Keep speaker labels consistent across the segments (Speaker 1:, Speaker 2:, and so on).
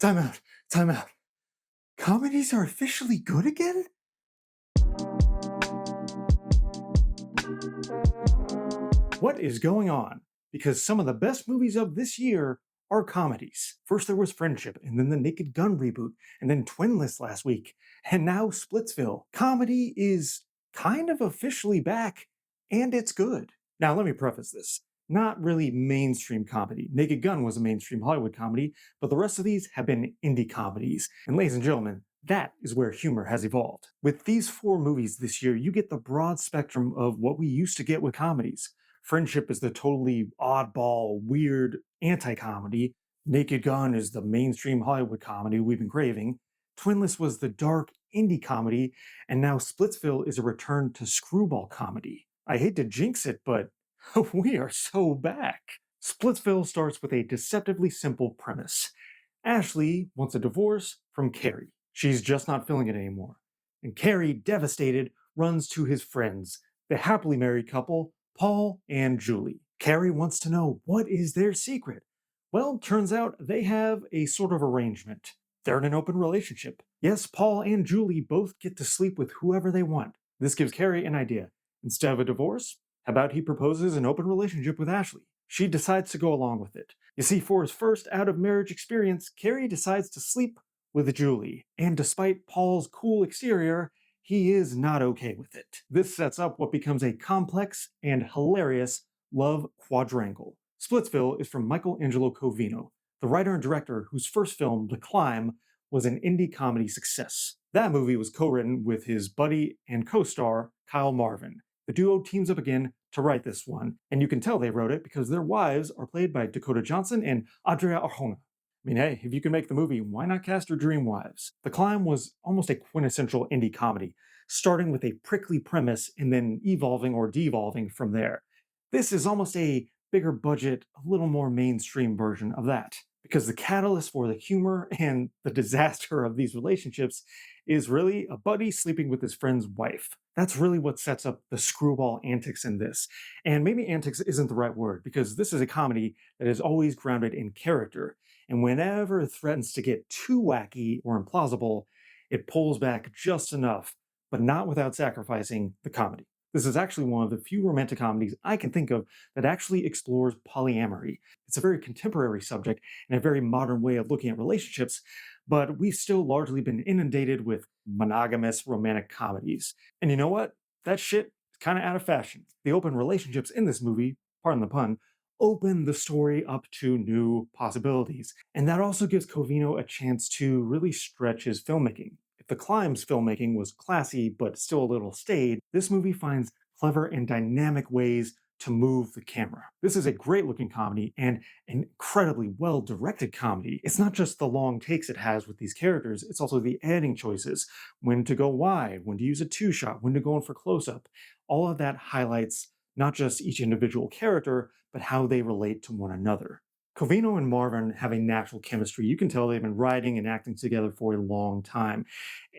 Speaker 1: Time out. Time out. Comedies are officially good again? What is going on? Because some of the best movies of this year are comedies. First there was Friendship, and then the Naked Gun reboot, and then Twinless last week, and now Splitsville. Comedy is kind of officially back, and it's good. Now let me preface this. Not really mainstream comedy. Naked Gun was a mainstream Hollywood comedy, but the rest of these have been indie comedies. And ladies and gentlemen, that is where humor has evolved. With these four movies this year, you get the broad spectrum of what we used to get with comedies. Friendship is the totally oddball, weird anti-comedy. Naked Gun is the mainstream Hollywood comedy we've been craving. Twinless was the dark indie comedy, and now Splitsville is a return to screwball comedy. I hate to jinx it, but we are so back. Splitsville starts with a deceptively simple premise. Ashley wants a divorce from Carrie. She's just not feeling it anymore. And Carrie, devastated, runs to his friends, the happily married couple, Paul and Julie. Carrie wants to know what is their secret. Well, turns out they have a sort of arrangement. They're in an open relationship. Yes, Paul and Julie both get to sleep with whoever they want. This gives Carrie an idea. Instead of a divorce, how about he proposes an open relationship with Ashley? She decides to go along with it. You see, for his first out-of-marriage experience, Carrie decides to sleep with Julie. And despite Paul's cool exterior, he is not okay with it. This sets up what becomes a complex and hilarious love quadrangle. Splitsville is from Michelangelo Covino, the writer and director whose first film, The Climb, was an indie comedy success. That movie was co-written with his buddy and co-star, Kyle Marvin. The duo teams up again to write this one, and you can tell they wrote it because their wives are played by Dakota Johnson and Adria Arjona. I mean, hey, if you can make the movie, why not cast your dream wives? The Climb was almost a quintessential indie comedy, starting with a prickly premise and then evolving or devolving from there. This is almost a bigger budget, a little more mainstream version of that. Because the catalyst for the humor and the disaster of these relationships is really a buddy sleeping with his friend's wife. That's really what sets up the screwball antics in this. And maybe antics isn't the right word, because this is a comedy that is always grounded in character. And whenever it threatens to get too wacky or implausible, it pulls back just enough, but not without sacrificing the comedy. This is actually one of the few romantic comedies I can think of that actually explores polyamory. It's a very contemporary subject and a very modern way of looking at relationships, but we've still largely been inundated with monogamous romantic comedies. And you know what? That shit is kind of out of fashion. The open relationships in this movie, pardon the pun, open the story up to new possibilities. And that also gives Covino a chance to really stretch his filmmaking. The Climb's filmmaking was classy but still a little staid, this movie finds clever and dynamic ways to move the camera. This is a great looking comedy and an incredibly well directed comedy. It's not just the long takes it has with these characters, it's also the editing choices, when to go wide, when to use a two shot, when to go in for close up. All of that highlights not just each individual character, but how they relate to one another. Covino and Marvin have a natural chemistry. You can tell they've been writing and acting together for a long time.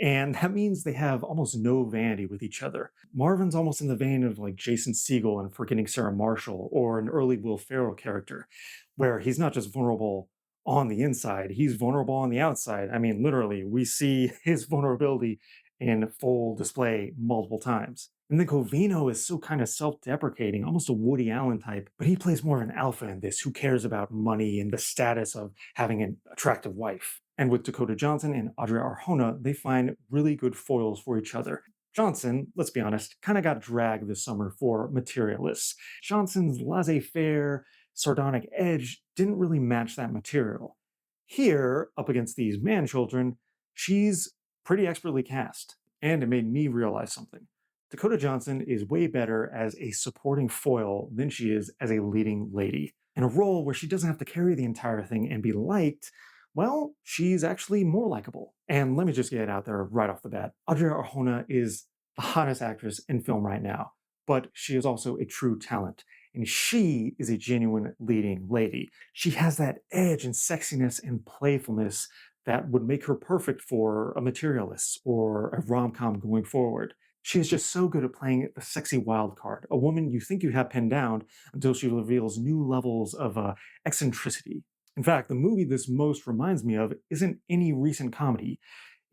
Speaker 1: And that means they have almost no vanity with each other. Marvin's almost in the vein of like Jason Segel in Forgetting Sarah Marshall or an early Will Ferrell character, where he's not just vulnerable on the inside, he's vulnerable on the outside. I mean, literally, we see his vulnerability in full display multiple times. And then Covino is so kind of self-deprecating, almost a Woody Allen type, but he plays more of an alpha in this who cares about money and the status of having an attractive wife. And with Dakota Johnson and Adria Arjona, they find really good foils for each other. Johnson, let's be honest, kind of got dragged this summer for Materialists. Johnson's laissez-faire, sardonic edge didn't really match that material. Here, up against these man children, she's pretty expertly cast. And it made me realize something. Dakota Johnson is way better as a supporting foil than she is as a leading lady. In a role where she doesn't have to carry the entire thing and be liked, well, she's actually more likable. And let me just get it out there right off the bat. Adria Arjona is the hottest actress in film right now, but she is also a true talent. And she is a genuine leading lady. She has that edge and sexiness and playfulness that would make her perfect for a Materialist or a rom-com going forward. She is just so good at playing the sexy wild card, a woman you think you have pinned down until she reveals new levels of eccentricity. In fact, the movie this most reminds me of isn't any recent comedy.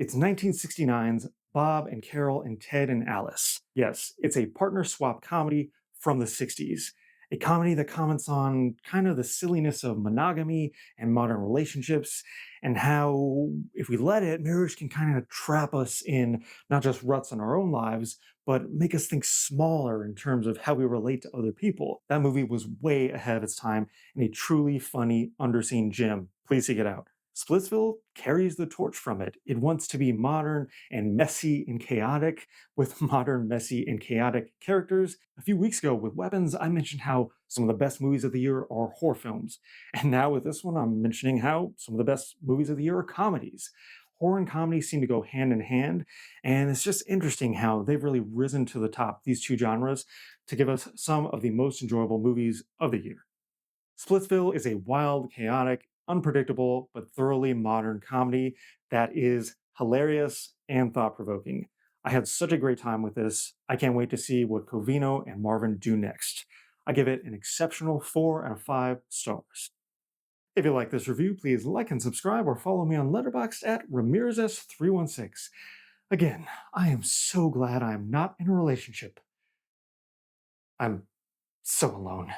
Speaker 1: It's 1969's Bob and Carol and Ted and Alice. Yes, it's a partner swap comedy from the 60s. A comedy that comments on kind of the silliness of monogamy and modern relationships, and how, if we let it, marriage can kind of trap us in not just ruts in our own lives, but make us think smaller in terms of how we relate to other people. That movie was way ahead of its time and a truly funny, underseen gem. Please seek it out. Splitsville carries the torch from it. It wants to be modern and messy and chaotic with modern, messy, and chaotic characters. A few weeks ago with Weapons, I mentioned how some of the best movies of the year are horror films. And now with this one, I'm mentioning how some of the best movies of the year are comedies. Horror and comedy seem to go hand in hand, and it's just interesting how they've really risen to the top, these two genres, to give us some of the most enjoyable movies of the year. Splitsville is a wild, chaotic, unpredictable, but thoroughly modern comedy that is hilarious and thought provoking. I had such a great time with this. I can't wait to see what Covino and Marvin do next. I give it an exceptional 4 out of 5 stars. If you like this review, please like and subscribe or follow me on Letterboxd at Ramirez316. Again, I am so glad I am not in a relationship. I'm so alone.